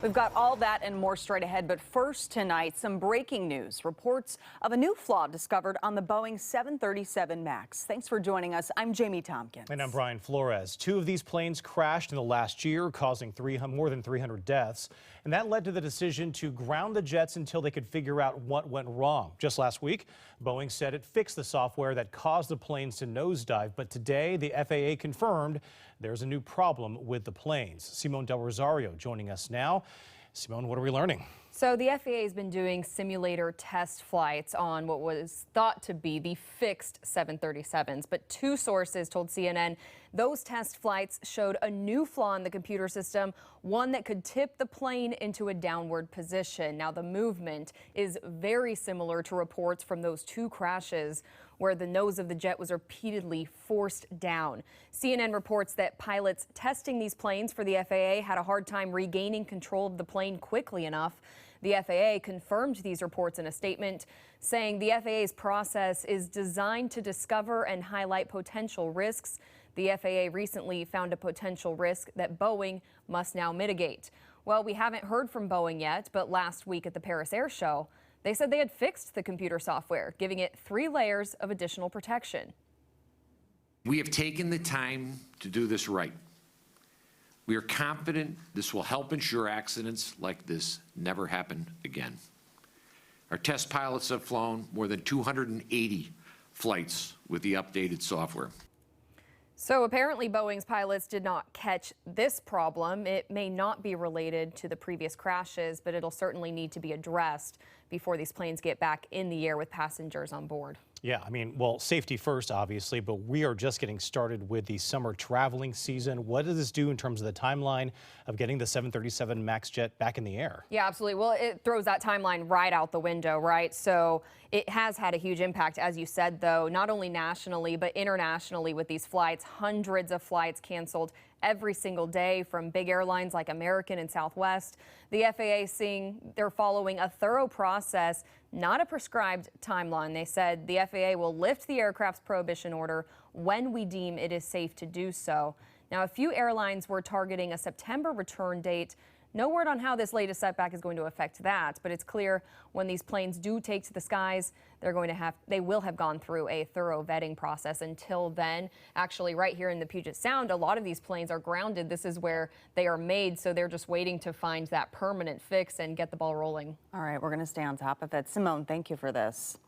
We've got all that and more straight ahead, but first tonight, some breaking news. Reports of a new flaw discovered on the Boeing 737 MAX. Thanks for joining us. I'm Jamie Tompkins. And I'm Brian Flores. Two of these planes crashed in the last year, causing more than 300 deaths. And that led to the decision to ground the jets until they could figure out what went wrong. Just last week, Boeing said it fixed the software that caused the planes to nosedive. But today, the FAA confirmed there's a new problem with the planes. Simone Del Rosario joining us now. Simone, what are we learning? So the FAA has been doing simulator test flights on what was thought to be the fixed 737s, but two sources told CNN those test flights showed a new flaw in the computer system, one that could tip the plane into a downward position. Now, the movement is very similar to reports from those two crashes where the nose of the jet was repeatedly forced down. CNN reports that pilots testing these planes for the FAA had a hard time regaining control of the plane quickly enough. The FAA confirmed these reports in a statement, saying the FAA's process is designed to discover and highlight potential risks. The FAA recently found a potential risk that Boeing must now mitigate. Well, we haven't heard from Boeing yet, but last week at the Paris Air Show, they said they had fixed the computer software, giving it 3 layers of additional protection. We have taken the time to do this right. We are confident this will help ensure accidents like this never happen again. Our test pilots have flown more than 280 flights with the updated software. So apparently Boeing's pilots did not catch this problem. It may not be related to the previous crashes, but it'll certainly need to be addressed before these planes get back in the air with passengers on board. Yeah, I mean, well, safety first, obviously, but we are just getting started with the summer traveling season. What does this do in terms of the timeline of getting the 737 MAX jet back in the air? Yeah, absolutely. Well, it throws that timeline right out the window, right? So it has had a huge impact, as you said, though, not only nationally, but internationally with these flights. Hundreds of flights canceled every single day from big airlines like American and Southwest. The FAA saying they're following a thorough process, not a prescribed timeline. They said the FAA will lift the aircraft's prohibition order when we deem it is safe to do so. Now, a few airlines were targeting a September return date. No word on how this latest setback is going to affect that, but it's clear when these planes do take to the skies, they will have gone through a thorough vetting process. Until then, actually right here in the Puget Sound, a lot of these planes are grounded. This is where they are made, so they're just waiting to find that permanent fix and get the ball rolling. All right, we're going to stay on top of it. Simone, thank you for this.